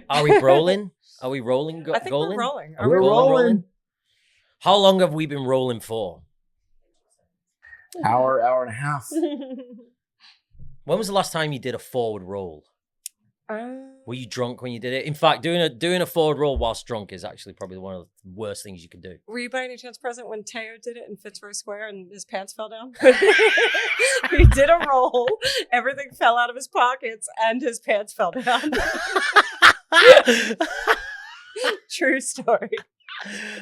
Are we rolling? Are we rolling? I think we're rolling. Are We're we rolling. How long have we been rolling for? Hour and a half. When was the last time you did a forward roll? Were you drunk when you did it? In fact, doing a forward roll whilst drunk is actually probably one of the worst things you can do. Were you by any chance present when Teo did it in Fitzroy Square and his pants fell down? He did a roll, everything fell out of his pockets, and his pants fell down. True story.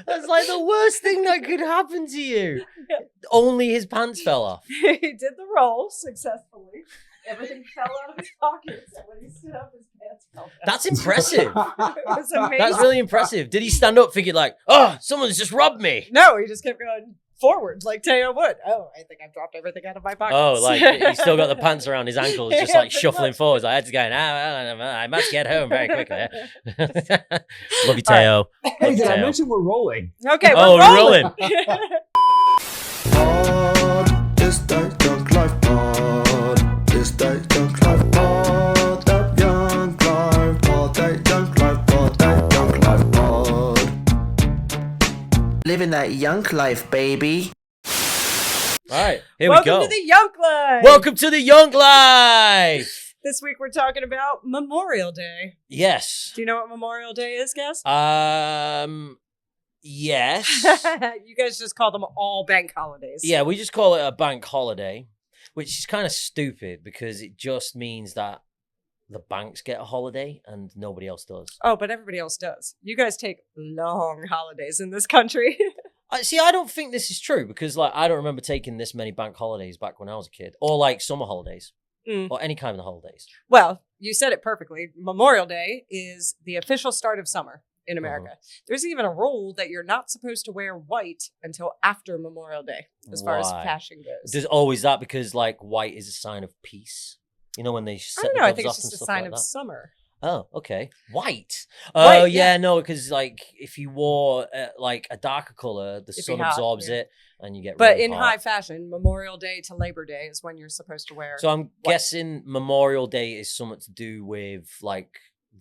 That's like the worst thing that could happen to you. Yeah. Only his pants fell off. He did the roll successfully. Everything fell out of his pockets, and when he stood up, his pants fell down. That's impressive. It was amazing. That's really impressive. Did he stand up thinking like, oh, someone's just robbed me? No, he just kept going forward like Teo would. Oh, I think I've dropped everything out of my pockets. Oh, like he's still got the pants around his ankles, just Yeah, like pretty shuffling much. forwards. Like, I had to go, I must get home very quickly. Love you, Teo. Hey, did I mention we're rolling? Okay, Oh, we're we're rolling. It's that Yunk Life Pod. It's that Yunk Life Pod. That Yunk Life Pod. That Yunk Life Pod. That Yunk Life Pod. Living that Yunk Life, baby. All right, here Welcome we go. to the Yunk Life. Welcome to the Yunk Life. This week we're talking about Memorial Day. Yes. Do you know what Memorial Day is, guys? Yes. You guys just call them all bank holidays. Yeah, we just call it a bank holiday, which is kind of stupid because it just means that the banks get a holiday and nobody else does. Oh, but everybody else does. You guys take long holidays in this country. See, I don't think this is true because, like, I don't remember taking this many bank holidays back when I was a kid, or like summer holidays, or any kind of holidays. Well, you said it perfectly. Memorial Day is the official start of summer in America. There's even a rule that you're not supposed to wear white until after Memorial Day, as far as Why? fashion goes. There's always that because, like, white is a sign of peace. You know, when they I set don't the know. I gloves think off it's and just a stuff sign like of that. summer. Oh, okay. White. White, Oh, yeah. yeah, no, because like if you wore like a darker color, the It'd be sun hot, absorbs yeah. it, and you get. But really in hot. high fashion, Memorial Day to Labor Day is when you're supposed to wear. So I'm white. guessing Memorial Day is something to do with like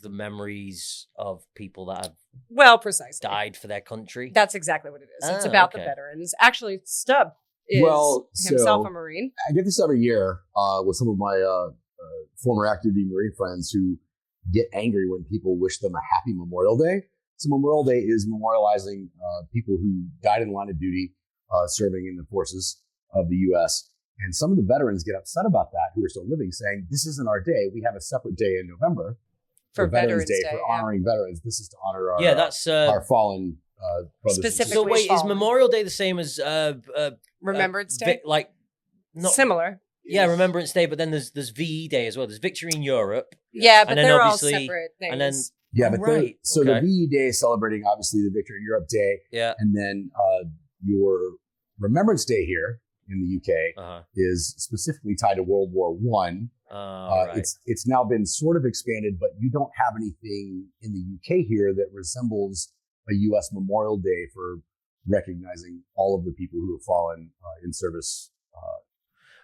the memories of people that have Well, precisely. died for their country. That's exactly what it is. It's Ah, about the okay. veterans. Actually, Stub is himself a Marine. I get this every year with some of my former active duty Marine friends who get angry when people wish them a happy Memorial Day. So Memorial Day is memorializing people who died in the line of duty serving in the forces of the U.S. And some of the veterans get upset about that who are still living, saying, this isn't our day. We have a separate day in November For Veterans Day, for yeah. honoring veterans. This is to honor our, that's our fallen brothers and Specifically so. sisters. Wait, is fallen. Memorial Day the same as Remembrance Day? like not Similar. Yeah, Remembrance Day, but then there's VE Day as well. There's Victory in Europe. Yeah, but And then they're all obviously- separate things. and then- Yeah, Oh, but right. so Okay. the VE Day is celebrating obviously the Victory in Europe Day, Yeah. and then your Remembrance Day here in the UK Uh-huh. is specifically tied to World War One. Right. It's now been sort of expanded, but you don't have anything in the UK here that resembles a U.S. Memorial Day for recognizing all of the people who have fallen in service.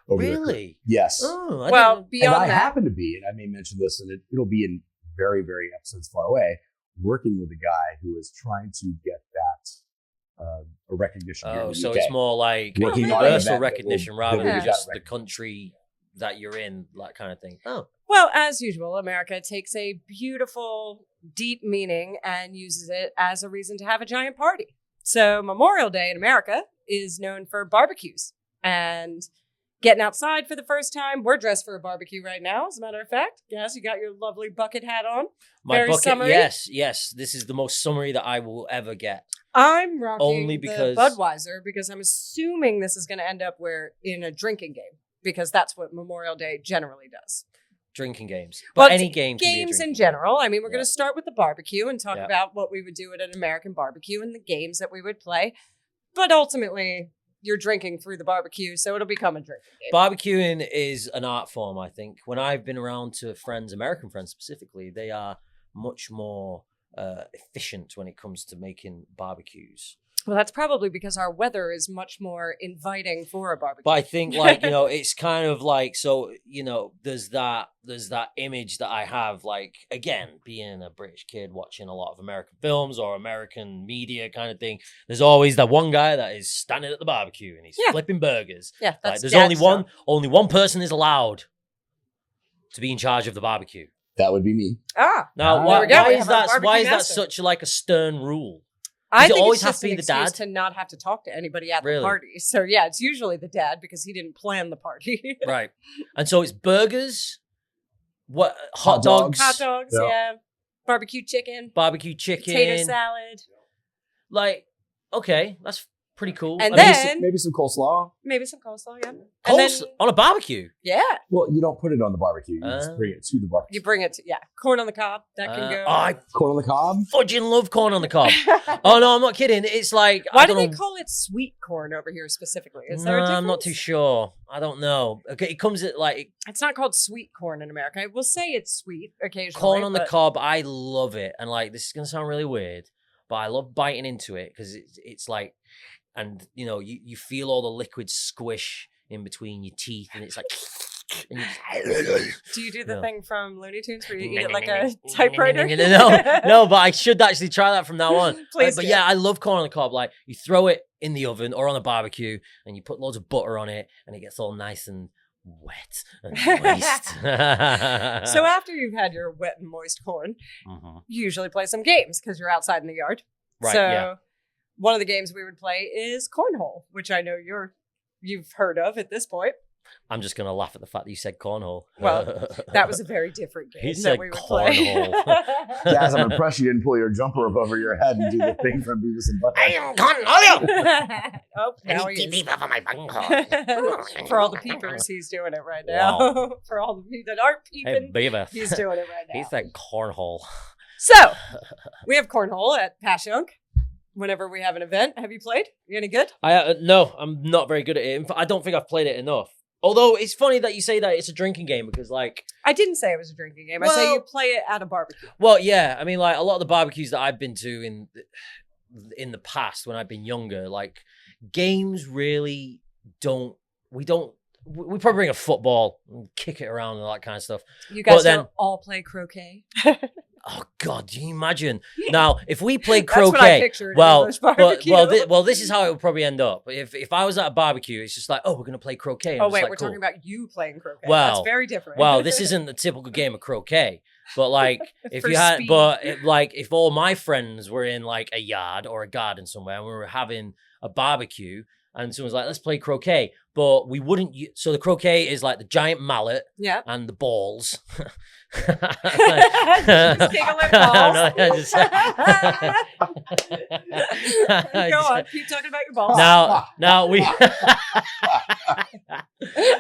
Over their career. Really? Yes. Oh, well, And beyond I that, happen to be, and I may mention this, and it'll be in very, very episodes far away, working with a guy who is trying to get that a recognition. here in Oh, the so UK. it's more like Working on an universal event that recognition will- rather that than will just get the country that you're in, that kind of thing. Oh, well, as usual, America takes a beautiful, deep meaning and uses it as a reason to have a giant party. So Memorial Day in America is known for barbecues and getting outside for the first time. We're dressed for a barbecue right now, as a matter of fact. Yes, you got your lovely bucket hat on. my Very bucket. summery. Yes. This is the most summery that I will ever get. I'm rocking Only because- the Budweiser because I'm assuming this is going to end up where in a drinking game because that's what Memorial Day generally does. Drinking games, Well, but any game. Can be a Games in drinking general. I mean, we're Yeah. going to start with the barbecue and talk Yeah. about what we would do at an American barbecue and the games that we would play. But ultimately, you're drinking through the barbecue, so it'll become a drinking game. Barbecuing is an art form, I think. When I've been around to friends, American friends specifically, they are much more efficient when it comes to making barbecues. Well, that's probably because our weather is much more inviting for a barbecue. But I think, like, it's kind of like, so, there's that image that I have, like, again, being a British kid watching a lot of American films or American media kind of thing. There's always that one guy that is standing at the barbecue and he's flipping burgers. Yeah, that's there's only one person is allowed to be in charge of the barbecue. That would be me. Now, why is that such like a stern rule? I think always it's have just to be an the excuse dad to not have to talk to anybody at Really? the party. So yeah, it's usually the dad because he didn't plan the party. Right. And so it's burgers, hot dogs, yeah. Barbecue chicken, chicken, potato salad. Like, okay, that's pretty cool. And maybe some coleslaw. Maybe some coleslaw, yeah. On a barbecue. Yeah. Well, you don't put it on the barbecue. You just bring it to the barbecue. You bring it to, corn on the cob. That can go. Corn on the cob? Fudging love corn on the cob. Oh, no, I'm not kidding. It's like... Why do they call it sweet corn over here specifically? Is there a difference? I'm not too sure. I don't know. Okay, it comes at like... It's not called sweet corn in America. We'll say it's sweet occasionally. Corn on the cob, I love it. And like, this is going to sound really weird, but I love biting into it because it's like... And, you feel all the liquid squish in between your teeth and it's like... Do you do the thing from Looney Tunes where you eat it like a typewriter? No, but I should actually try that from now on. Please But do. yeah, I love corn on the cob. Like, you throw it in the oven or on a barbecue and you put loads of butter on it and it gets all nice and wet and moist. So after you've had your wet and moist corn, you usually play some games because you're outside in the yard. Right, so yeah. One of the games we would play is cornhole, which I know you've heard of at this point. I'm just going to laugh at the fact that you said cornhole. Well, that was a very different game He that said we would cornhole. play. Jazz, I'm impressed you didn't pull your jumper up over your head and do the thing from Beavis and Butthead. I am cornhole! Oh, now he is. Off of my bunghole. For all the peepers, he's doing it right now. Wow. For all the people that aren't Hey, peeping, baby. he's doing it right now. He said cornhole. So, we have cornhole at Passyunk. Whenever we have an event, have you played? You any good? No, I'm not very good at it. In fact, I don't think I've played it enough. Although it's funny that you say that it's a drinking game because, like, I didn't say it was a drinking game. I say you play it at a barbecue. Well, yeah. I mean, like, a lot of the barbecues that I've been to in the past when I've been younger, like, games really don't. We probably bring a football and kick it around and all that kind of stuff. You guys don't all play croquet. Oh God, do you imagine? Now, if we played That's croquet, what I pictured this is how it would probably end up. If I was at a barbecue, it's just like, oh, we're gonna play croquet. Oh wait, we're talking about you playing croquet. Well, that's very different. Well, this isn't the typical game of croquet, but like if you had, speed. if all my friends were in like a yard or a garden somewhere, and we were having a barbecue. And someone's like, let's play croquet. But we wouldn't. So the croquet is like the giant mallet and the balls. Just giggling balls. No, Go on, keep talking about your balls. Now we.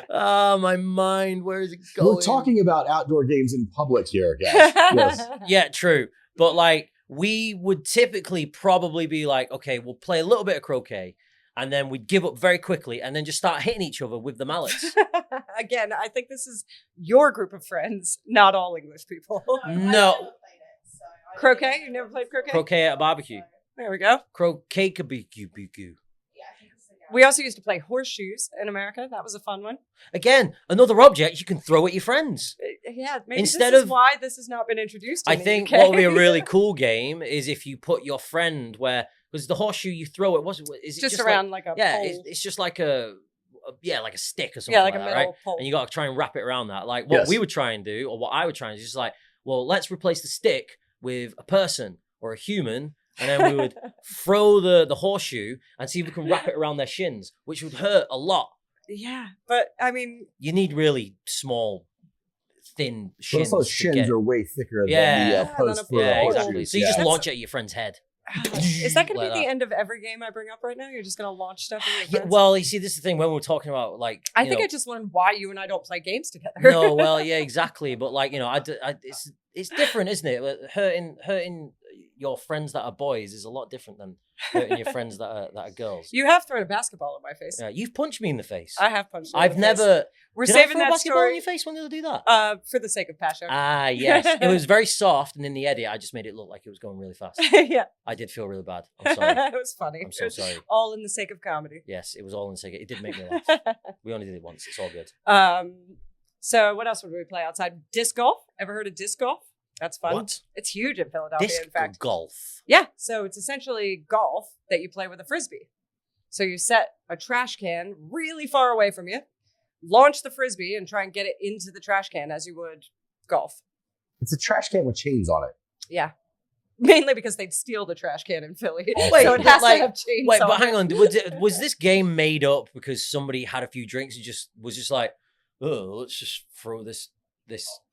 Oh, my mind. Where is it going? We're talking about outdoor games in public here, guys. Yes. Yeah, true. But like, we would typically probably be like, okay, we'll play a little bit of croquet. And then we'd give up very quickly and then just start hitting each other with the mallets. Again, I think this is your group of friends, not all English people. No. Croquet? You never played croquet? Croquet at a barbecue. There we go. Croquet barbecue. We also used to play horseshoes in America. That was a fun one. Again, another object you can throw at your friends. Yeah, maybe Instead this is of, why this has not been introduced to I think what would be a really cool game is if you put your friend where... Because the horseshoe you throw it, is it just around like a pole? It's just like a stick or something. Yeah, like a that, metal right? pole. And you got to try and wrap it around that. Like what we would try and do, or what I would try and do, is just like, well, let's replace the stick with a person or a human, and then we would throw the horseshoe and see if we can wrap it around their shins, which would hurt a lot. Yeah, but I mean, you need really small, thin shins. But also shins are way thicker than the post for the horseshoe. Exactly. So you just launch it at your friend's head. Is that going to be the end of every game I bring up right now? You're just going to launch stuff at your friends? Yeah, well, you see, this is the thing when we're talking about, like... I think I just learned why you and I don't play games together. No, well, yeah, exactly. But, like, it's different, isn't it? Hurting your friends that are boys is a lot different than hurting your friends that are girls. You have thrown a basketball in my face. You've punched me in the face. I have punched you I've in the face. never. We're Did saving I throw a that basketball in story your face when did I do that? for the sake of Passyunk. Ah, yes. It was very soft, and in the edit, I just made it look like it was going really fast. Yeah. I did feel really bad. I'm sorry. It was funny. I'm so sorry. All in the sake of comedy. Yes, it was all in the second. It did make me laugh. We only did it once. It's all good. So what else would we play outside? Disc golf. Ever heard of disc golf? That's fun. What? It's huge in Philadelphia, Disc in fact. golf. Yeah. So it's essentially golf that you play with a frisbee. So you set a trash can really far away from you, launch the frisbee, and try and get it into the trash can as you would golf. It's a trash can with chains on it. Yeah. Mainly because they'd steal the trash can in Philly. Wait, so it has like- to have chains Wait, on but it. hang on. Was this game made up because somebody had a few drinks and was just like, oh, let's just throw this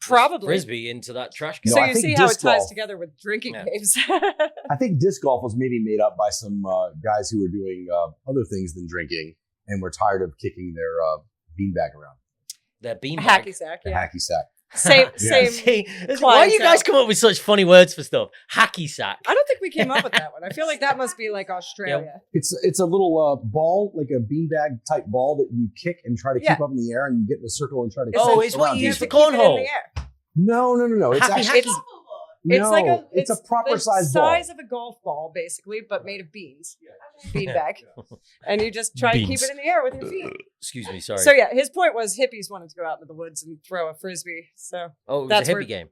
Probably. frisbee into that trash can? No, So I you think see how it disc ties golf- together with drinking Yeah. games. I think disc golf was maybe made up by some guys who were doing other things than drinking and were tired of kicking their beanbag around. Their beanbag. Hacky sack, The yeah. hacky sack. Same, Yeah. same. See, why do you guys clientele. come up with such funny words for stuff? Hacky sack. I don't think we came up with that one. I feel like that must be like Australia. It's a little ball, like a beanbag type ball that you kick and try to keep Yeah. up in the air, and you get in a circle and try to. Oh, kick it's what around you use people. for Keep it in cornhole. the air. No. It's Hacky, actually hacky. It's like a it's a proper the size ball. size of a golf ball, basically, but made of beans. Beanbag. And you just try to keep Beans. it in the air with your feet. Excuse me, sorry. So yeah, his point was hippies wanted to go out into the woods and throw a frisbee. So Oh, it was that's a where- hippie game.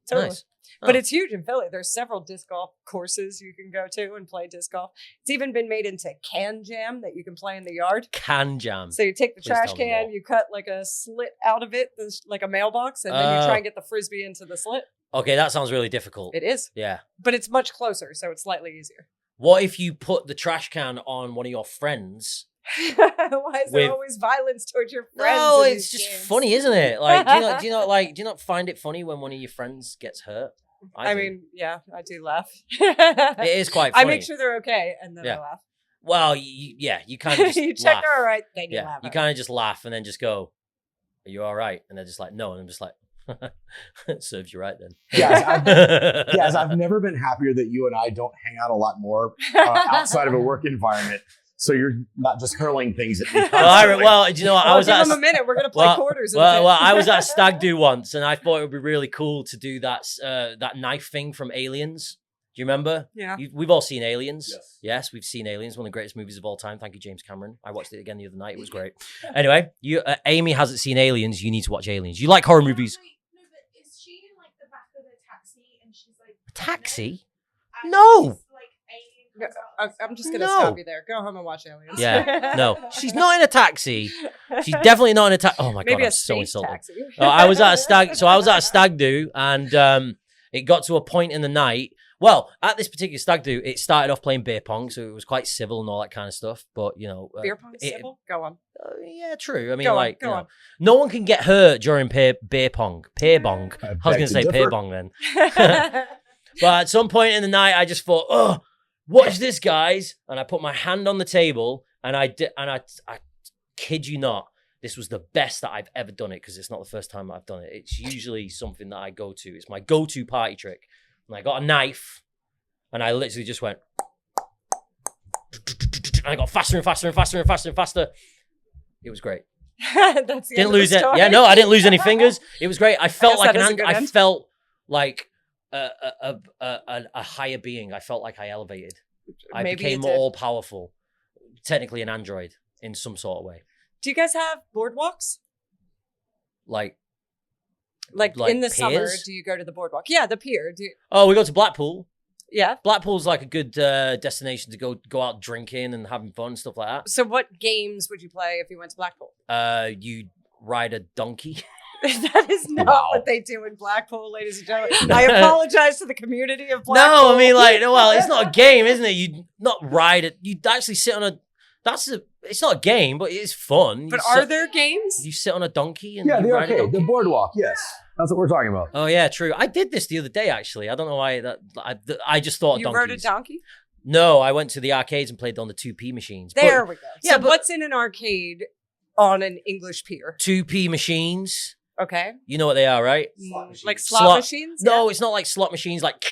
totally. Nice. But Oh. it's huge in Philly. There's several disc golf courses you can go to and play disc golf. It's even been made into can jam that you can play in the yard. Can jam. So you take the Please trash tell me can, more. you cut like a slit out of it, like a mailbox, and then you try and get the frisbee into the slit. Okay, that sounds really difficult. It is, Yeah. but it's much closer, so it's slightly easier. What if you put the trash can on one of your friends? Why is there With- always violence towards your friends? No, in it's these just games? funny, isn't it? Like, do you not find it funny when one of your friends gets hurt? I do. mean, yeah, I do laugh. it is quite I funny. make sure they're okay, and then Yeah. I laugh. Well, you kind of just You check laugh. they're all right, then you Yeah, laugh. you kind of just laugh and then just go, "Are you all right?" And they're just like, "No," and I'm just like, "Serves you right then." Yes, I've never been happier that you and I don't hang out a lot more outside of a work environment. So you're not just hurling things at me. Well, do you know what? I was give at them a minute. We're gonna play quarters. in a bit. Well, I was at a stag do once, and I thought it would be really cool to do that knife thing from Aliens. Do you remember? Yeah. We've all seen Aliens. Yes. We've seen Aliens, one of the greatest movies of all time. Thank you, James Cameron. I watched it again the other night. It was great. Anyway, Amy hasn't seen Aliens. You need to watch Aliens. You like horror movies? No, but is she in like the back of the taxi and she's like Taxi? and No. she's, like, alien comes out of the I'm just gonna No. stop you there. Go home and watch Aliens. Yeah. No, she's not in a taxi. She's definitely not in a taxi. Oh my Maybe god, a I'm so space insulted. taxi. I was at a stag do, and it got to a point in the night. Well, at this particular stag do, it started off playing beer pong, so it was quite civil and all that kind of stuff. But you know, Beer pong civil? Go on. yeah, true. I mean, Go on, like, go you know, on. no one can get hurt during beer pong. Peer bong. I I was beg going to to say differ. peer bong then. But at some point in the night, I just thought, oh, watch this, guys. And I put my hand on the table, and I kid you not, this was the best that I've ever done it, because it's not the first time I've done it. It's usually something that I go to. It's my go-to party trick. And I got a knife, and I literally just went, and I got faster and faster and faster and faster and faster. It was great. That's the Didn't end of lose the it. story. Yeah, no, I didn't lose any fingers. It was great. I felt guess like that is a good I end. felt like a higher being. I felt like I elevated. I Maybe became it did. all powerful. Technically an android in some sort of way. Do you guys have boardwalks? Like, Like Like in the summer, piers? do you go to the boardwalk? Yeah, the pier. oh, we go to Blackpool. Yeah. Blackpool's like a good destination to go out drinking and having fun and stuff like So what games would you play if you went to Blackpool? that. You ride a donkey. That is not Wow. what they do in Blackpool, ladies and gentlemen. I apologize to the community of Blackpool. No, I mean, like, well, it's not a game, isn't it? You not ride it. You actually sit on a. It's not a game, but it's fun. But You are sit- there games? You sit on a donkey and Yeah, you the ride a arcade, donkey. the boardwalk. Yes, that's what we're talking about. Oh yeah, true. I did this the other day actually. I don't know why I just thought You donkeys. rode a donkey? No, I went to the arcades and played on the 2p machines. But There we go. yeah, So but- what's in an arcade on an English pier? 2p machines. Okay. You know what they are, right? Slot machines. Like slot machines? No, it's not like slot machines. Like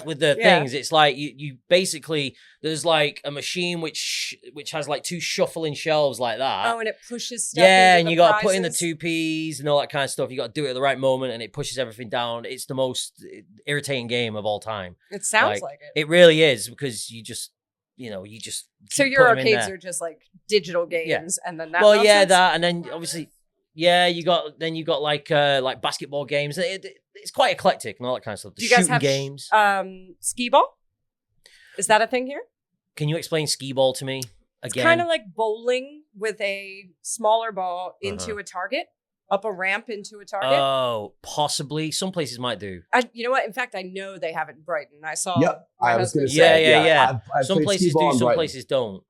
with the things. It's like you basically there's like a machine which has like 2 shuffling shelves like that. Oh, and it pushes stuff. Yeah, into and the you got to put in the prizes. 2 Ps and all that kind of stuff. You got to do it at the right moment, and it pushes everything down. It's the most irritating game of all time. It sounds like it. It really is because you just So keep your putting 'em in arcades there. are just like digital games, and then that. Well, nonsense? yeah, that, and then obviously, yeah, you got like basketball games. It's quite eclectic and all that kind of stuff. The Do you guys shooting have games. skee ball? Is that a thing here? Can you explain skee ball to me again? It's kind of like bowling with a smaller ball into a target, up a ramp into a target. Oh, possibly. Some places might do. You know what? In fact, I know they have it in Brighton. I saw. Yep. my I was going husband- to say. Yeah. I've Some played places skee-ball do, in some Brighton. places don't.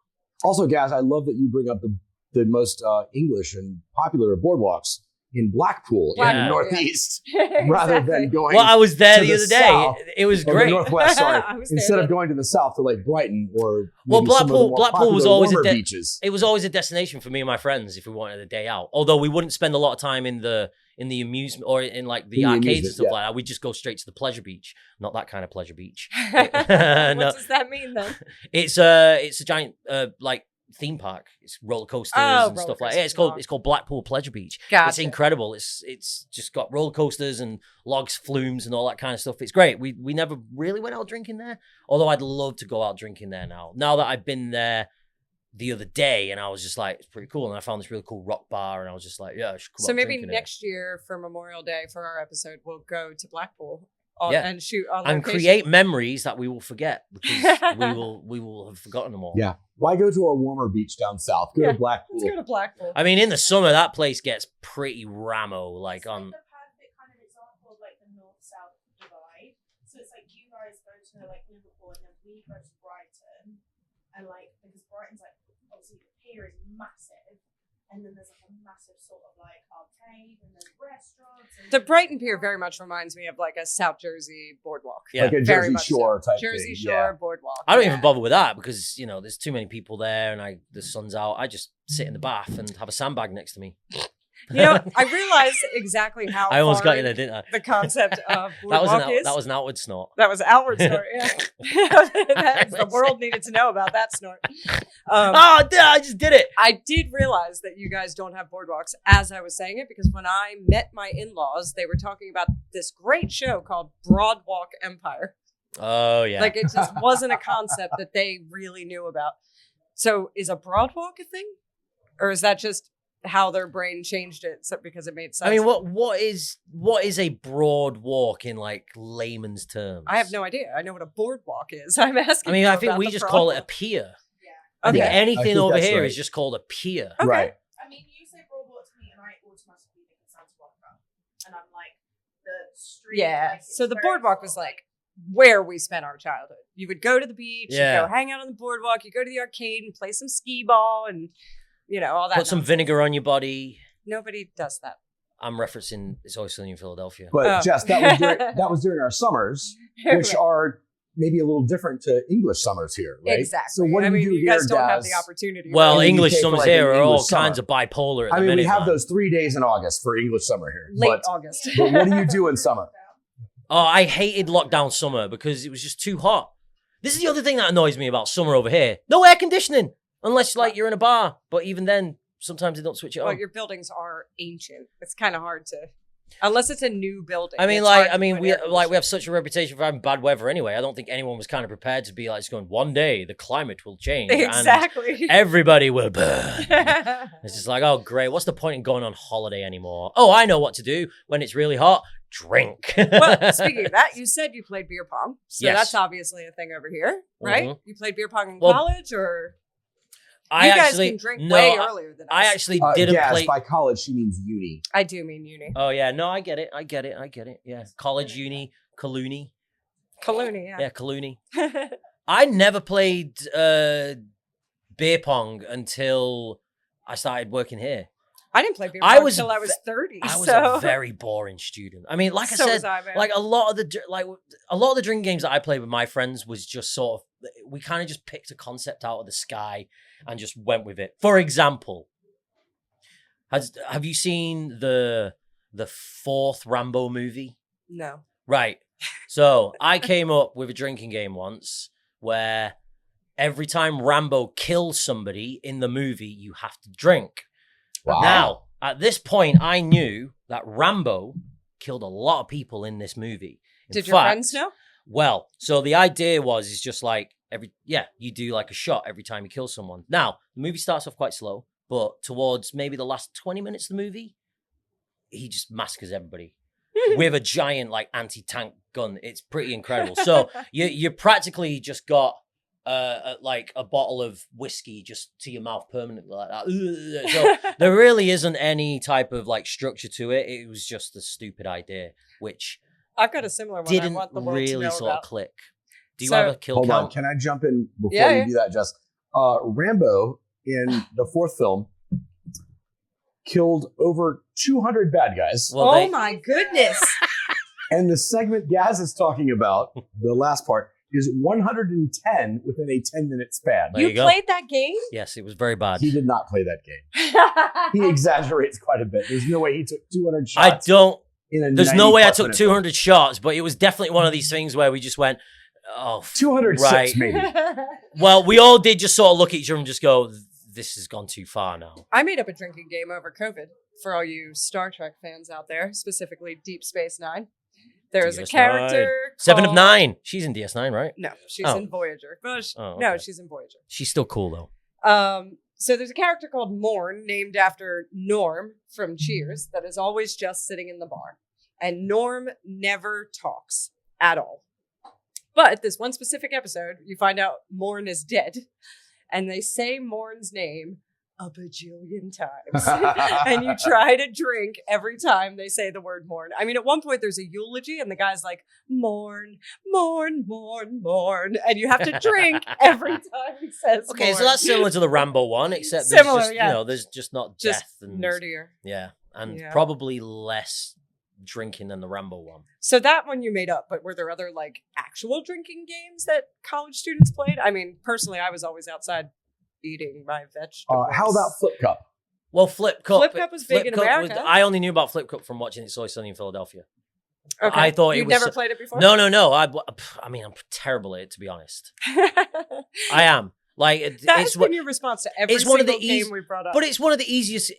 Also, Gaz, I love that you bring up the most English and popular boardwalks in Blackpool in the Yeah. Northeast, rather than going. Well, I was there to the the other day. south, It was or the great. Northwest, sorry. I was there Instead of the- going to the south to like Brighton or Well, maybe some of the more Blackpool was popular, always a warmer de- beaches. It was always a destination for me and my friends if we wanted a day out. Although we wouldn't spend a lot of time in the amusement or in like the In the arcades and amusement, stuff yeah. like that. We'd just go straight to the pleasure beach. Not that kind of pleasure beach. what No. does that mean then? It's a giant like theme park. It's roller coasters Oh, and roller stuff like that. coasters. It's called Blackpool Pleasure Beach. It's Gotcha. incredible. It's just got roller coasters and logs, flumes, and all that kind of stuff. It's great. We never really went out drinking there. Although I'd love to go out drinking there now. Now that I've been there the other day, and I was just like, it's pretty cool. And I found this really cool rock bar, and I was just like, yeah, I should come So out maybe drinking next year for Memorial Day for our episode, we'll go to Blackpool Yeah. and shoot on and location. create memories that we will forget because we will have forgotten them all. Yeah. Why go to a warmer beach down south? Go Yeah. to Blackpool. Let's go to Blackpool. I mean, in the summer, that place gets pretty ramo. Like It's on. the perfect kind of example of like the north-south divide. So it's like you guys go to like Liverpool and then we go to Brighton, and like because Brighton's like obviously the pier is massive, and then there's like a massive sort of like arcade and there's restaurants. And The Brighton Pier very much reminds me of like a South Jersey boardwalk. Yeah. Like a Very Jersey much Shore so. type Jersey thing. Shore boardwalk. I don't Yeah. even bother with that because there's too many people there, and the sun's out. I just sit in the bath and have a sandbag next to me. You know, I realized exactly how I almost got foreign you there, didn't I? the concept of That boardwalk is. was an outward snort. That was outward snort. Yeah. The world needed to know about that snort. I just did it. I did realize that you guys don't have boardwalks as I was saying it because when I met my in-laws, they were talking about this great show called Broadwalk Empire. Oh yeah. Like it just wasn't a concept that they really knew about. So is a broadwalk a thing? Or is that just how their brain changed it because it made sense? I mean, what is a broad walk in like layman's terms? I have no idea. I know what a boardwalk is. I'm asking. I mean, you I think about we the just call it a broadwalk. pier. yeah. I think Okay. I anything think over that's here right. is just called a pier. Okay. Right. I mean, you say broadwalk to me, and I automatically think it sounds rocker, and I'm like the street. Yeah. like, it's So the very boardwalk sort was of, like where we spent our childhood. You would go to the beach, Yeah. you go hang out on the boardwalk, you go to the arcade and play some skee ball and all that. Put some nonsense. vinegar on your body. Nobody does that. I'm referencing It's Always Sunny in Philadelphia. But Oh. Jess, that was during our summers, which are maybe a little different to English summers here, right? Exactly. So what do I mean, you do you here, guys don't have Daz? the opportunity. Well, And you English pay for, summers like, here an are all English kinds summer. of bipolar at I the mean, we minute, have man. those 3 days in August for English summer here. late But, August. but what do you do in summer? Oh, I hated lockdown summer because it was just too hot. This is the other thing that annoys me about summer over here. No air conditioning. Unless like you're in a bar. But even then, sometimes they don't switch it Well, on. your buildings are ancient. It's kind of hard to, unless it's a new building. I mean, it's hard to we put air we have such a reputation for having bad weather anyway. I don't think anyone was kind of prepared to be like just going, one day the climate will change. exactly. And everybody will burn. It's just like, oh, great. What's the point in going on holiday anymore? Oh, I know what to do when it's really hot. Drink. Well, speaking of that, you said you played beer pong. So Yes. that's obviously a thing over here, right? Mhm. You played beer pong in Well, college or I you actually guys can drink no, way earlier than us. I actually didn't Yes, play. by college, she means uni. I do mean uni. Oh yeah, no, I get it. Yeah, college, uni, Coloony. Coloony, Yeah, Coloony. I never played beer pong until I started working here. I didn't play beer I pong was until I was ve- 30. I was so a very boring student. I mean, like I so said, was I, man. like a lot of the drinking games that I played with my friends was just sort of we kind of just picked a concept out of the sky and just went with it. For example, have you seen the fourth Rambo movie? no. Right. So I came up with a drinking game once where every time Rambo kills somebody in the movie, you have to drink. Wow. Now, at this point, I knew that Rambo killed a lot of people in this movie. Did your friends know? Well, so the idea is just like you do like a shot every time you kill someone. Now, the movie starts off quite slow, but towards maybe the last 20 minutes of the movie, he just massacres everybody with a giant like anti-tank gun. It's pretty incredible. So you practically just got like a bottle of whiskey just to your mouth permanently like that. So there really isn't any type of like structure to it. It was just a stupid idea, which I've got a similar one. didn't I want the world to really know sort about. of click. Do you So- have a kill Hold count? on. Can I jump in before Yeah, you do that, Jess? Rambo in the fourth film killed over 200 bad guys. Well, Oh my goodness. And the segment Gaz is talking about, the last part, is 110 within a 10-minute span. There You you go. played that game? Yes, it was very bad. He did not play that game. He exaggerates quite a bit. There's no way he took 200 shots. There's no way I took 200 shots, but it was definitely one of these things where we just went, 206 right. maybe. Well, we all did just sort of look at each other and just go, this has gone too far now. I made up a drinking game over COVID for all you Star Trek fans out there, specifically Deep Space Nine. There's a DS9. character. 7 of called- 9. She's in DS9, right? No, she's Oh. in Voyager. Well, Oh, No, okay. she's in Voyager. She's still cool, though. So there's a character called Morn, named after Norm from Cheers, that is always just sitting in the bar. And Norm never talks at all. But this one specific episode, you find out Morn is dead. And they say Morn's name a bajillion times. And you try to drink every time they say the word Morn. I mean, at one point there's a eulogy and the guy's like, Morn, Morn, Morn, Morn. And you have to drink every time he says Okay, Morn. so that's similar to the Rambo one, except there's Similar, just, yeah. there's just not just death and nerdier. Yeah, and Yeah. probably less drinking than the Rambo one. So that one you made up, but were there other like actual drinking games that college students played? I mean, personally, I was always outside eating my vegetables. How about Flip Cup? Well, Flip Cup. Flip Cup was big in America. I only knew about Flip Cup from watching It's Always Sunny in Philadelphia. Okay. I thought it You've was never so- played it before? No. I mean, I'm terrible at it, to be honest. I am. Like, That it's has what, been your response to every it's one of the single game easy- we brought up. but it's one of the easiest.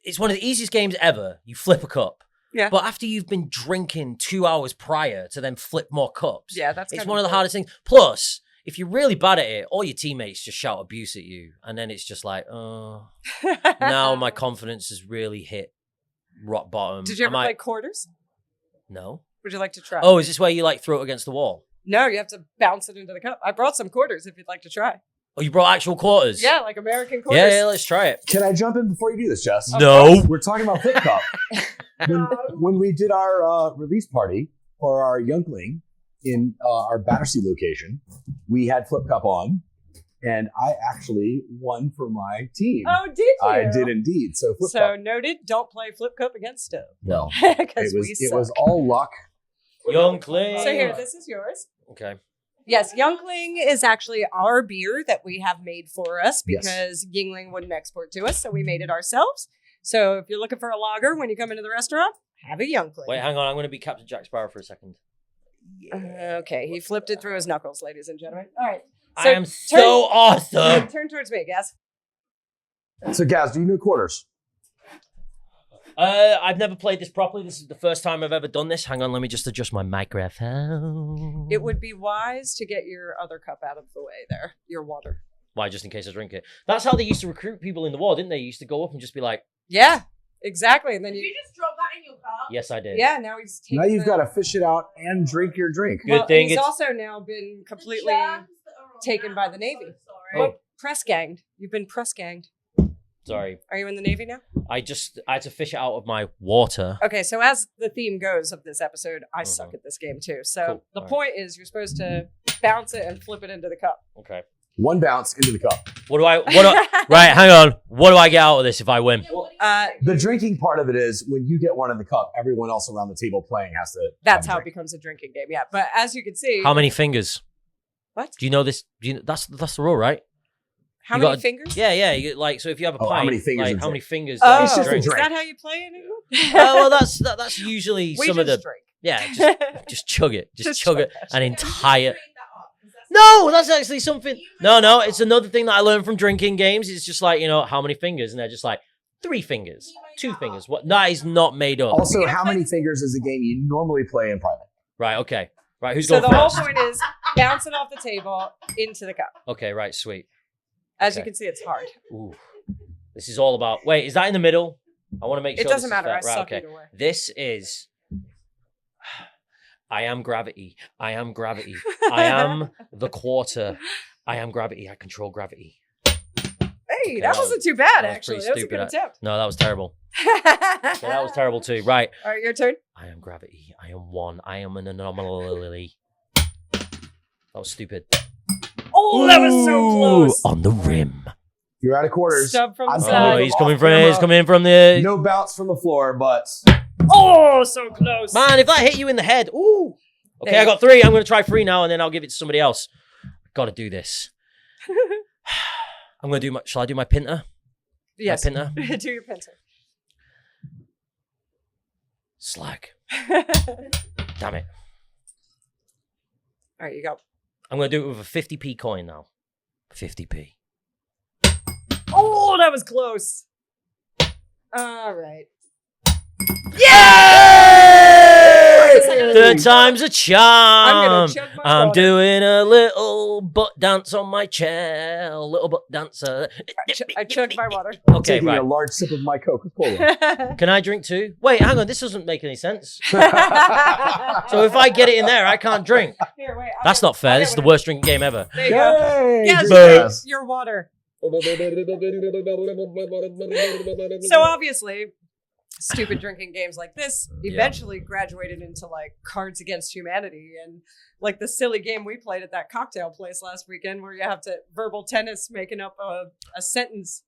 It's one of the easiest games ever. You flip a cup. Yeah. But after you've been drinking 2 hours prior to then flip more cups, Yeah, that's it's kind one of the cool. hardest things. Plus, if you're really bad at it, all your teammates just shout abuse at you, and then it's just like, oh, now my confidence has really hit rock bottom. Did you ever Am I- play quarters? No. Would you like to try? Oh, is this where you like throw it against the wall? No, you have to bounce it into the cup. I brought some quarters if you'd like to try. Oh, you brought actual quarters? Yeah, like American quarters. Yeah, let's try it. Can I jump in before you do this, Jess? No. We're talking about Flip Cup. when we did our release party for our Youngling in our Battersea location, we had Flip Cup on, and I actually won for my team. Oh, did you? I did indeed. So Flip So Cup. noted, don't play Flip Cup against Stub. No, Because it was all luck. Yunk Life. So here, this is yours. Okay. Yes, Youngling is actually our beer that we have made for us Yes. because Yingling wouldn't export to us, so we made it ourselves. So if you're looking for a lager when you come into the restaurant, have a Youngling. Wait, hang on. I'm going to be Captain Jack Sparrow for a second. Okay, he flipped it through his knuckles, ladies and gentlemen. All right. I am so awesome. Turn towards me, Gaz. So, Gaz, do you know quarters? I've never played this properly. This is the first time I've ever done this. Hang on, let me just adjust my microphone. It would be wise to get your other cup out of the way there, your water. Why, just in case I drink it? That's how they used to recruit people in the war, didn't they? You used to go up and just be like, Yeah, exactly. And then Did you, you just drop that in your cup? yes, I did. yeah, now he's taking Now you've got to fish it out and drink your drink. Good thing he's it's- also now been The completely germs that are on taken that, by the I'm Navy. so sorry. Oh. press ganged. You've been press ganged. Sorry. Are you in the Navy now? I had to fish it out of my water. Okay, so as the theme goes of this episode, I suck at this game too. So Cool. the All right. point is you're supposed to bounce it and flip it into the cup. Okay. One bounce into the cup. Right, hang on. What do I get out of this if I win? Yeah, what do you think? The drinking part of it is when you get one in the cup, everyone else around the table playing has to. That's have how a it drink. becomes a drinking game. Yeah, but as you can see, How many fingers? What? Do you know this? That's the rule, right? How you many gotta- fingers? Yeah. You, like, so if you have a Oh, how pint, many fingers like in how drink? many fingers? Oh, It's just a is drink. that how you play it? Well, that's usually We some of the. just drink. Yeah, just chug it. Just chug it. An entire... Bring that up, 'cause that's- No, that's actually something. No, it's another thing that I learned from drinking games. It's just like, how many fingers? And they're just like, 3 fingers, 2 fingers. What? That is not made up. Also, how many fingers is a game you normally play in private? Right, okay. Right, who's So going the first? whole point is bounce it off the table into the cup. Okay, right, sweet. As you Okay. can see, it's hard. Ooh. This is all about... Wait, is that in the middle? I want to make sure It doesn't this is matter. fair. I Right, suck okay. either way. This is... I am gravity. I am gravity. I am the quarter. I am gravity. I control gravity. Hey, that that was- wasn't too bad, that was actually. pretty That was a stupid. good attempt. No, that was terrible. Yeah, that was terrible too. Right. All right, your turn. I am gravity. I am one. I am an anomaly. That was stupid. Oh, that was so Ooh, close. on the rim. You're out of quarters. Stub from the I'm Oh, side. he's off coming from. camera. He's coming in from the. No bounce from the floor, but Oh, so close. Man, if that hit you in the head, ooh. Okay, There I you got 3. I'm gonna try 3 now, and then I'll give it to somebody else. Got to do this. I'm gonna do my. Shall I do my pinter? Yes. My pinter. Do your pincer. Slag. Damn it. All right, you go. I'm gonna do it with a 50p coin now. 50p. Oh, that was close. All right. Yay! Third time's a I'm charm. gonna chug my I'm water. doing a little butt dance on my chair. A little butt dancer. I chugged my water. Okay, taking a right. large sip of my Coca-Cola. Can I drink too? Wait, hang on. This doesn't make any sense. So if I get it in there, I can't drink. Here, wait. That's not fair. This is the worst drinking game ever. There you go. Yay! Yes, Good drink job. your water. So obviously, stupid drinking games like this eventually graduated into like Cards Against Humanity and like the silly game we played at that cocktail place last weekend where you have to verbal tennis making up a sentence.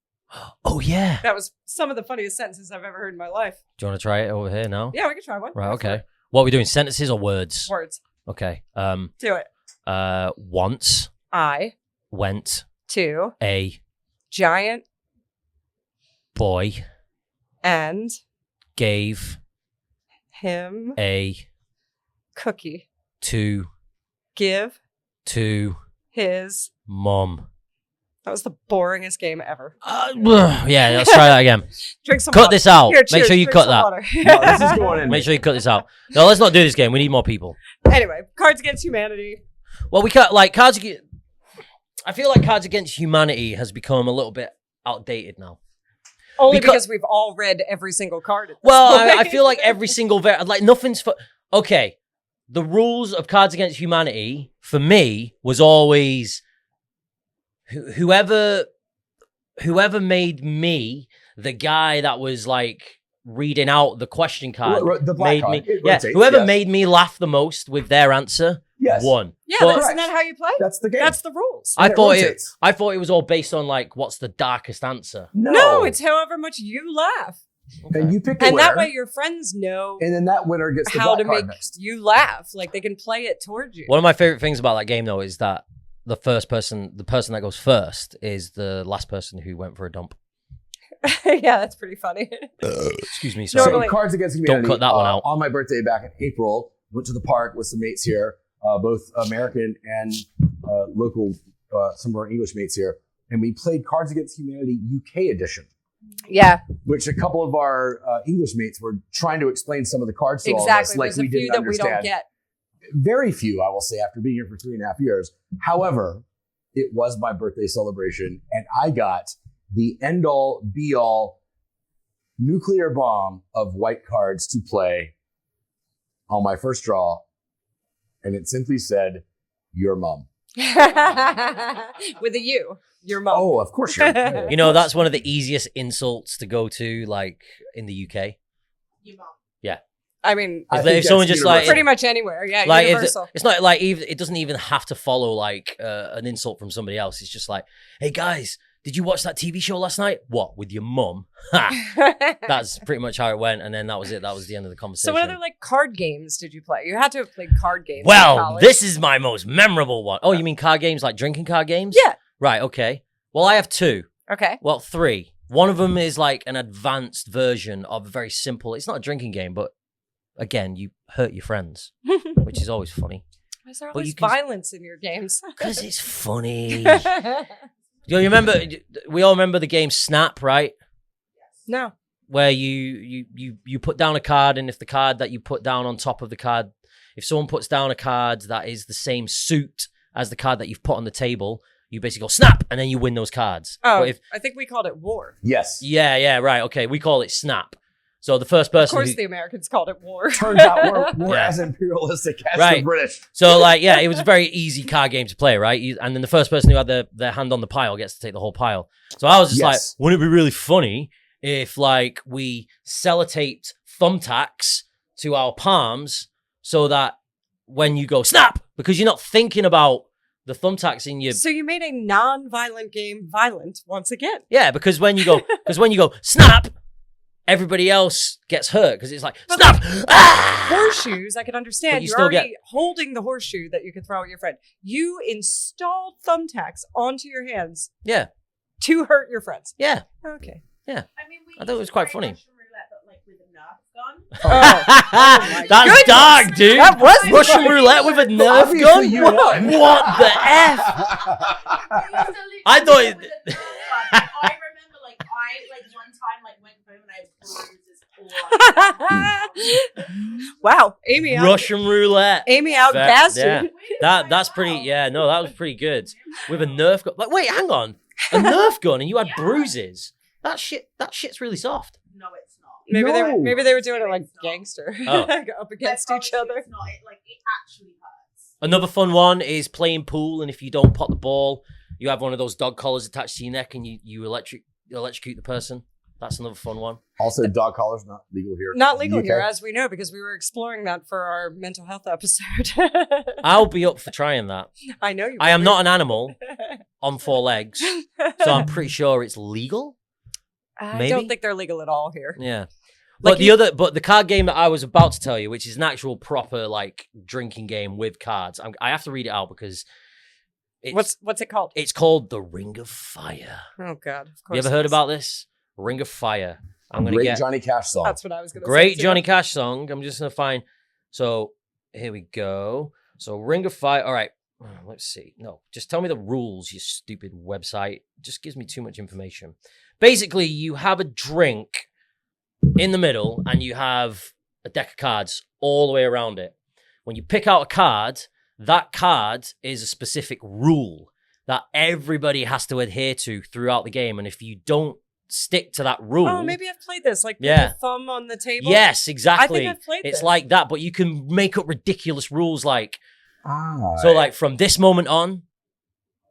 Oh, yeah. That was some of the funniest sentences I've ever heard in my life. Do you want to try it over here now? Yeah, we can try one. Right, Go for okay. it. What are we doing? Sentences or words? Words. Okay. Do it. Once I went to a giant boy and gave him a cookie. to Give his. mom. That was the boringest game ever. Yeah, let's try that again. Drink some Cut water. this out. Here, Make cheers, sure you drink cut some that. water. No, this is going in. Make sure you cut this out. No, let's not do this game. We need more people. Anyway, Cards Against Humanity. Well, we can't like Cards Against. I feel like Cards Against Humanity has become a little bit outdated now. Only Because- because we've all read every single card. At this Well, point. I feel like every single like nothing's for. Okay, the rules of Cards Against Humanity for me was always whoever made me the guy that was like reading out the question card. The black made card. me, It yeah, rotates, whoever yes. made me laugh the most with their answer Yes. won. yeah, But but isn't that how you play? That's the game. That's the rules. I And it thought rotates. I thought it was all based on like what's the darkest answer. No, it's however much you laugh. And you pick a And winner, that way your friends know and then that winner gets the how black to card make next. you laugh. Like they can play it towards you. One of my favorite things about that game though is that the person that goes first is the last person who went for a dump. Yeah, that's pretty funny. Excuse me, sorry. Normally- So Cards Against Humanity. cut that one out. On my birthday back in April, went to the park with some mates here, both American and local, some of our English mates here, and we played Cards Against Humanity UK edition, Yeah, which a couple of our English mates were trying to explain some of the cards to all of us, exactly. like There's a we few didn't that understand. we don't get. Very few, I will say, after being here for 3.5 years. However, it was my birthday celebration, and I got the end-all, be-all nuclear bomb of white cards to play on my first draw, and it simply said, "Your mom." With a U, your mom. Oh, of course you're. You know, that's one of the easiest insults to go to, like in the UK. Your mom. I mean, I If think someone that's just like pretty much anywhere. Yeah, like if universal. it's not like even it doesn't even have to follow like an insult from somebody else. It's just like, hey guys, did you watch that TV show last night? What, with your mum? Ha! That's pretty much how it went, and then that was it. That was the end of the conversation. So what other like card games did you play? You had to have played card games. in Well, college. this is my most memorable one. Oh, you mean card games like drinking card games? Yeah. Right. Okay. Well, I have 2. Okay. Well, 3. One of them is like an advanced version of a very simple. It's not a drinking game, but again, you hurt your friends, which is always funny. Is there But always you can- violence in your games? Because it's funny. You remember? We all remember the game Snap, right? No. Where you put down a card, and if the card that you put down on top of the card, if someone puts down a card that is the same suit as the card that you've put on the table, you basically go snap, and then you win those cards. Oh, But if, I think we called it war. Yes. yeah, right, okay, we call it Snap. So the first Of person, course, who, the Americans called it war. Turns out we're Yeah. as imperialistic as Right. the British. so like, yeah, it was a very easy card game to play, right? And then the first person who had their hand on the pile gets to take the whole pile. So I was just like, Yes. wouldn't it be really funny if like we sellotaped thumbtacks to our palms so that when you go snap, because you're not thinking about the thumbtacks in your So you made a non-violent game violent once again. yeah, because when you go snap, everybody else gets hurt because it's like But snap. Ah! Horseshoes, I can understand. But you You're still already holding the horseshoe that you could throw at your friend. You installed thumbtacks onto your hands Yeah, to hurt your friends. yeah. Okay. I mean, we I thought it was used to quite play funny. Russian roulette, but like with a Nerf gun. my That's goodness. dark, dude. That was Russian funny. roulette with a Nerf Obviously gun. you What, won. what the f? I thought it- I remember, like, one time, like, went home and I had bruises all over. Wow, Amy out. Russian roulette. Amy outgassed Yeah. you. That's pretty. Yeah, no, that was pretty good. With a Nerf gun. Like, wait, hang on. A Nerf gun, and you had bruises. That shit's really soft. No, it's not. Maybe they were doing it like gangster, Oh. up against I each promise you other. It's not. It actually hurts. Another fun one is playing pool, and if you don't pot the ball, you have one of those dog collars attached to your neck, and you electrocute the person. That's another fun one. Also, dog collars not legal here. Not legal UK. here, as we know, because we were exploring that for our mental health episode. I'll be up for trying that. I know you. I am will not an animal on four legs, be. so I'm pretty sure it's legal. I maybe? don't think they're legal at all here. Yeah. Like But the card game that I was about to tell you, which is an actual proper like drinking game with cards, I have to read it out because it's What's it called? it's called the Ring of Fire. Oh God! Of course. You ever it heard is. about this? Ring of Fire. I'm gonna Great get Johnny Cash song. That's what I was going to say. great too. Johnny Cash song. I'm just gonna find. So here we go. So Ring of Fire. All right. Let's see. No, just tell me the rules, you stupid website. Just gives me too much information. Basically, you have a drink in the middle and you have a deck of cards all the way around it. When you pick out a card, that card is a specific rule that everybody has to adhere to throughout the game. And if you don't stick to that rule... Oh, maybe I've played this. Like, Yeah. the thumb on the table. Yes, exactly. I think I've played It's this. like that, but you can make up ridiculous rules like... Ah. So, like, from this moment on,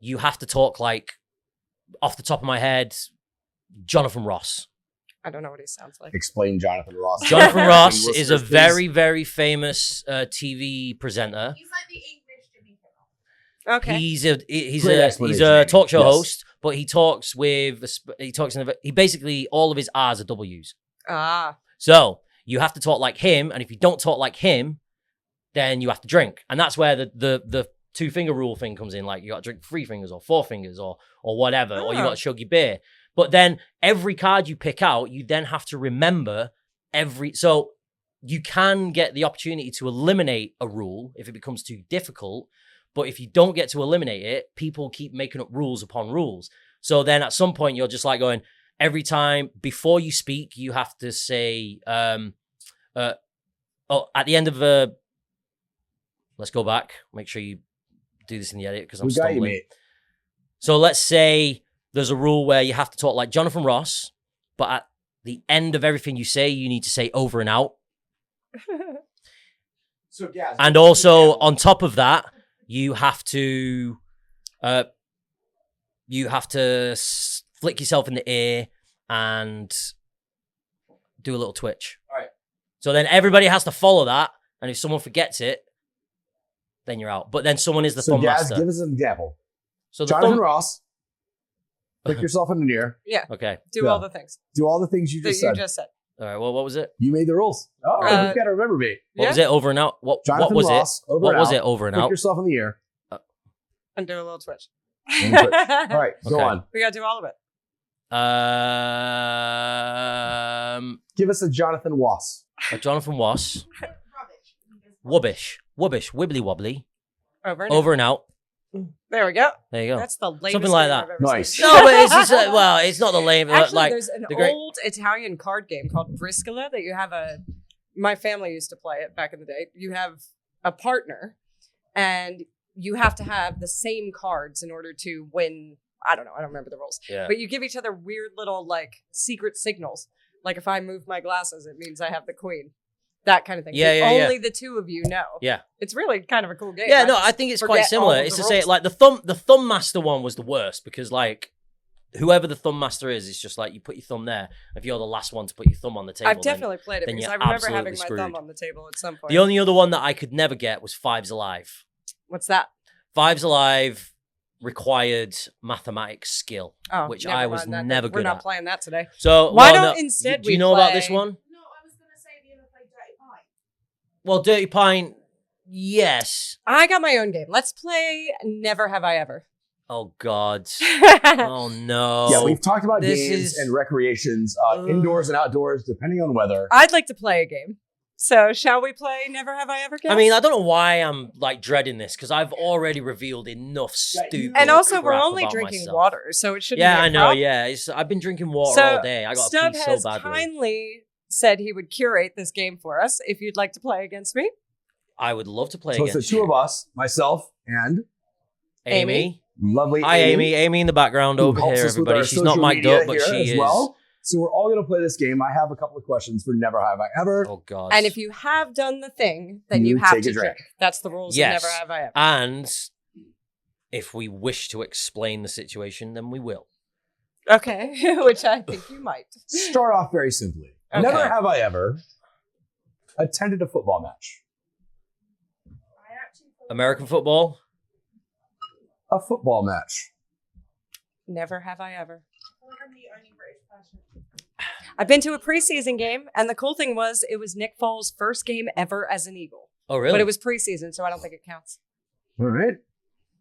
you have to talk like, off the top of my head, Jonathan Ross. I don't know what he sounds like. Explain Jonathan Ross. Jonathan Ross Listeners, is a please. very, very famous TV presenter. He's like the English Jimmy Kimmel. Okay. He's Great a explanation. talk show Yes. host, but he talks with he basically all of his R's are W's. Ah. So you have to talk like him, and if you don't talk like him, then you have to drink, and that's where the 2-finger rule thing comes in. Like you got to drink 3 fingers or 4 fingers or whatever, or you Oh. got to chug your beer. But then every card you pick out, you then have to remember so you can get the opportunity to eliminate a rule if it becomes too difficult. But if you don't get to eliminate it, people keep making up rules upon rules. So then at some point, you're just like going, every time before you speak, you have to say, at the end of let's go back. Make sure you do this in the edit because I'm We got you, stumbling. mate. So let's say there's a rule where you have to talk like Jonathan Ross, but at the end of everything you say, you need to say over and out. So, Gaz, And also on top of that, you have to flick yourself in the ear and do a little twitch. All right. So then everybody has to follow that, and if someone forgets it, then you're out. But then someone is the So, thumb Gaz, master. give us an example. So the Jonathan thumb. Ross, pick yourself in the ear. Okay. Do Yeah. all the things Do all the things you that just you said. just said. All right. Well, what was it? You made the rules. Oh, you got to remember me. What was it? Over and out. What Jonathan was Ross, it? over What and was out. it? Over and Pick out. yourself in the ear. And do a little twitch. And twitch. All right, go Okay. on. We got to do all of it. Give us a Jonathan Ross. Jonathan Was. Rubbish. Wubbish, wibbly wobbly, Over and out. There we go. There you go. That's the lamest Something like game that. I've ever Nice. seen. No, but it's just, well, it's not the lame. Actually, like there's an the great. old Italian card game called Briscola that you have my family used to play it back in the day. You have a partner and you have to have the same cards in order to win. I don't know. I don't remember the rules. Yeah. But you give each other weird little like secret signals. Like if I move my glasses, it means I have the queen. That kind of thing. Yeah, yeah, Only the two of you know. Yeah. It's really kind of a cool game. Yeah, no, I think it's forget quite similar. all of It's the to say, rules. like the thumb master one was the worst because like whoever the thumb master is, it's just like you put your thumb there. If you're the last one to put your thumb on the table, I've definitely played it then because you're I remember absolutely having my thumb screwed. on the table at some point. The only other one that I could never get was Fives Alive. What's that? Fives Alive required mathematics skill, Oh, which never I was mind that. never We're good not at. playing that today. So Why well, don't no, instead do you we know about this play- one? No, I was gonna say, have you ever played Dirty Pint? Well, Dirty Pint, yes. I got my own game. Let's play Never Have I Ever. Oh God. Oh no. Yeah, we've talked about This games is- and recreations, indoors and outdoors, depending on weather. I'd like to play a game. So shall we play Never Have I Ever? Guys? I mean, I don't know why I'm like dreading this because I've already revealed enough stupid. and also we're crap only about drinking myself. water, so it shouldn't Yeah, be a I know. problem. Yeah, I've been drinking water So all day. I got Stub to pee so has badly. kindly said he would curate this game for us. If you'd like to play against me, I would love to play So it's against the two you. of us, myself and Amy. lovely Hi, Amy. Amy in the background who over helps here, us with everybody. our She's not social mic'd media up, but here she as is. well. So we're all going to play this game. I have a couple of questions for Never Have I Ever. Oh God. and if you have done the thing, then You you have take to a drink. drink. That's the rules Yes. of Never Have I Ever. And if we wish to explain the situation, then we will. Okay, which I think you might. Start off very simply. Okay. Never have I ever attended a football match. I actually thought American football. A football match. Never have I ever. I feel like I'm the only British person. I've been to a preseason game, and the cool thing was it was Nick Foles' first game ever as an Eagle. Oh, really? But it was preseason, so I don't think it counts. All right.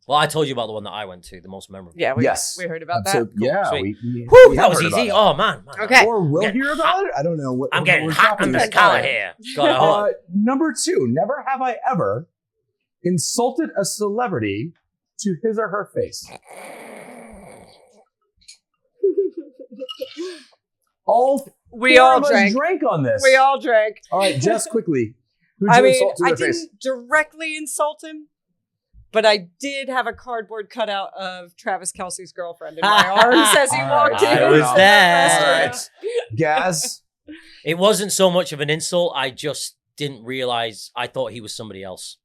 Well, I told you about the one that I went to, the most memorable. Yeah, we Yes. we heard about So, that. yeah. Sweet. We Whew, have that was heard easy. about Oh man. Okay. Or we'll Getting hear about it. I don't know. I'm getting what's hot under happening. the collar here. Got a hot. Number two. Never have I ever insulted a celebrity to his or her face. All We four all of us drank. drank on this. We all drank. All right, Jess, quickly. Who'd you I mean, insult to I their didn't face? directly insult him, but I did have a cardboard cutout of Travis Kelce's girlfriend in my arms as he All walked in. right, I was All there. right. Gaz, It wasn't so much of an insult. I just didn't realize. I thought he was somebody else.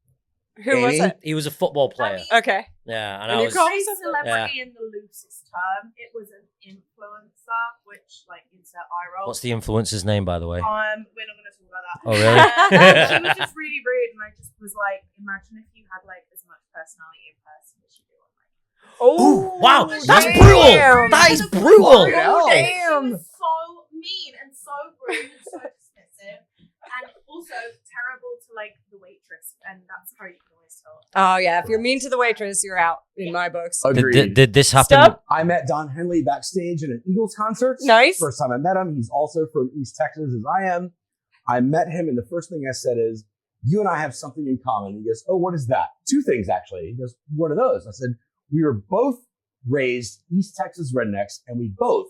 Who was Amy? it? He was a football player. Okay. Yeah, and And I you was. call- Say celebrity in the loosest term. It was an influencer, which like insert eye roll. What's the influencer's name, by the way? We're not going to talk about that. Oh, really? She was just really rude, and I just was like, imagine if you had like as much personality in person as you do online. Oh, Wow, that's damn. brutal. That is brutal. Hell. She was so mean and so rude and so dismissive, and also terrible to like the waitress, and that's how you can always tell. Oh, yeah. If you're mean to the waitress, you're out in my books. agreed. Did this happen? Stub? I met Don Henley backstage at an Eagles concert. Nice. First time I met him. He's also from East Texas as I am. I met him, and the first thing I said is, you and I have something in common. He goes, oh, what is that? Two things, actually. He goes, what are those? I said, we were both raised East Texas rednecks, and we both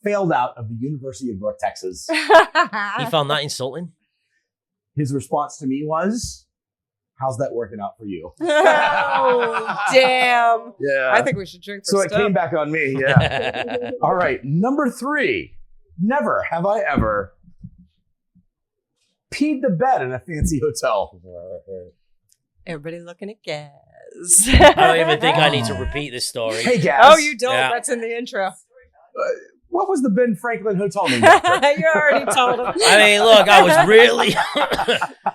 failed out of the University of North Texas. He found that insulting. His response to me was, how's that working out for you? Oh, damn. Yeah. I think we should drink for so it Stub. came back on me. Yeah. All right. Number three. Never have I ever peed the bed in a fancy hotel. Everybody looking at Gaz. I don't even think I need to repeat this story. Hey, Gaz. Oh, you don't? Yeah. That's in the intro. What was the Ben Franklin Hotel named after? You already told him. I mean, look, I was really.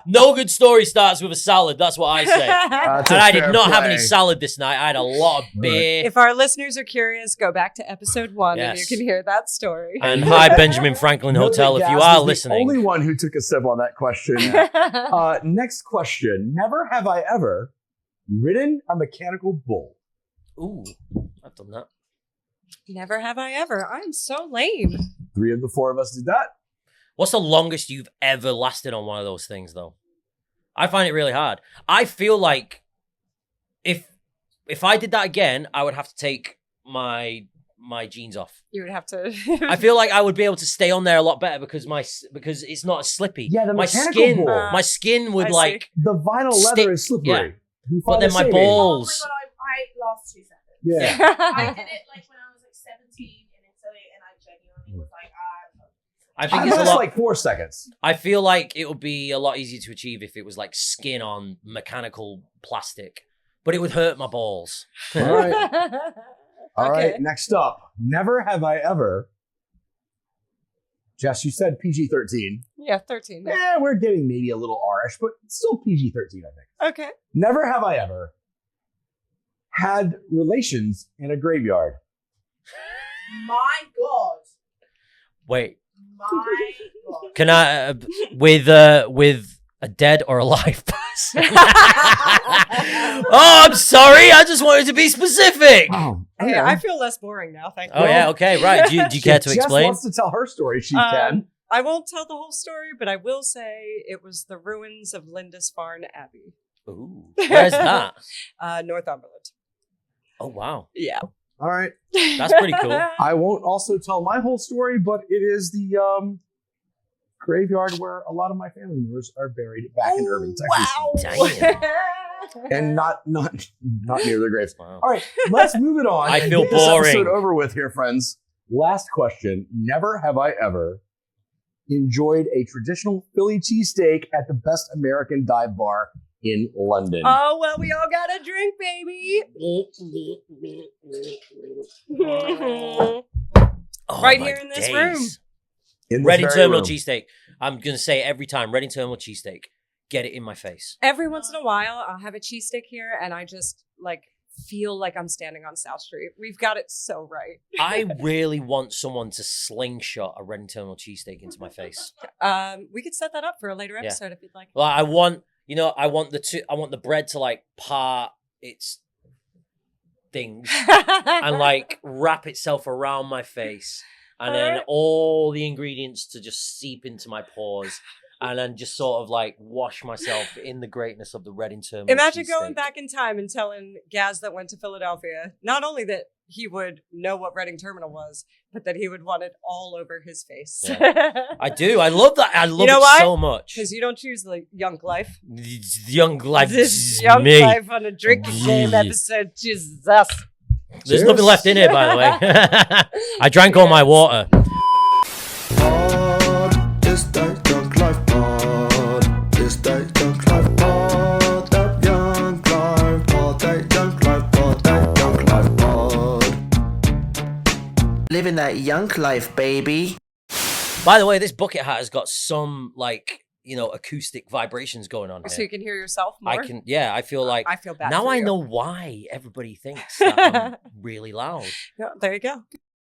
No good story starts with a salad. That's what I say. That's And a I did fair not have play. any salad this night. I had a lot of beer. If our listeners are curious, go back to episode 1 and you Yes. can hear that story. And hi, Benjamin Franklin Note that Hotel, if you Gaz are was the only listening. one who took a sip on that question. Next question. Never have I ever ridden a mechanical bull. Ooh, I've done that. Never have I ever. I'm so lame. 3 of the 4 of us did that. What's the longest you've ever lasted on one of those things, though? I find it really hard. I feel like if I did that again, I would have to take my jeans off. You would have to. I feel like I would be able to stay on there a lot better because it's not as slippy. Yeah, my skin, ball. my skin would like the vinyl leather is slippery. Yeah. You But find then the my same balls. Oh my god, I last 2 seconds. Yeah. I did it like when I was like 17 in Italy, and I genuinely was like, I think I it's a last lot. like 4 seconds. I feel like it would be a lot easier to achieve if it was like skin on mechanical plastic, but it would hurt my balls. All right. All Okay. right. Next up, never have I ever. Jess, you said PG-13. Yeah, 13. Yeah. Yeah, we're getting maybe a little R-ish, but still PG-13, I think. Okay. Never have I ever had relations in a graveyard. my god, Wait, my god. can I with a dead or alive person? Oh, I'm sorry. I just wanted to be specific. Oh, Hey, I feel less boring now. Thank you. Oh yeah, okay, right. Do you care to Jess explain? wants to tell her story. She can. I won't tell the whole story, but I will say it was the ruins of Lindisfarne Abbey. Ooh, where's that? Northumberland. Oh wow, Yeah. All right. that's pretty cool. I won't also tell my whole story, but it is the graveyard where a lot of my family members are buried back in Irving, Texas. Damn. And not near their graves. Wow. All right, let's move it on. I and feel get this boring. episode over with here, friends. Last question. Never have I ever enjoyed a traditional Philly cheesesteak at the best American dive bar in London. Oh, well, we all got a drink, baby. Oh, Right my here in this days. room. In this Reading very Terminal room. cheesesteak. I'm gonna say it every time. Reading Terminal cheesesteak. Get it in my face. Every once in a while, I'll have a cheesesteak here, and I just feel like I'm standing on South Street. We've got it so right. I really want someone to slingshot a Reading Terminal cheesesteak into my face. We could set that up for a later Yeah. episode if you'd like. Like I want the bread to like part its things and like wrap itself around my face, and then Alright. all the ingredients to just seep into my pores, and then just sort of like wash myself in the greatness of the Reading Terminal. Imagine going cheesesteak. back in time and telling Gaz that went to Philadelphia, not only that he would know what Reading Terminal was, but that he would want it all over his face. I do. I love that. I love know it why? so much. Because you don't choose the Yunk Life. Young life. This is is Yunk me. Life on a drinking game Yeah. episode. Jesus. There's Cheers. nothing left in here, by the way. I drank all my water. Pod, it's that Yunk Life Pod. It's that Yunk Life Pod. That Yunk Life Pod. That Yunk Life Pod. That Yunk Life Pod. Living that Yunk Life, baby. By the way, this bucket hat has got some acoustic vibrations going on So here. you can hear yourself more. I feel like I feel bad. now for I you. know why everybody thinks that I'm really loud. Yeah, there you go.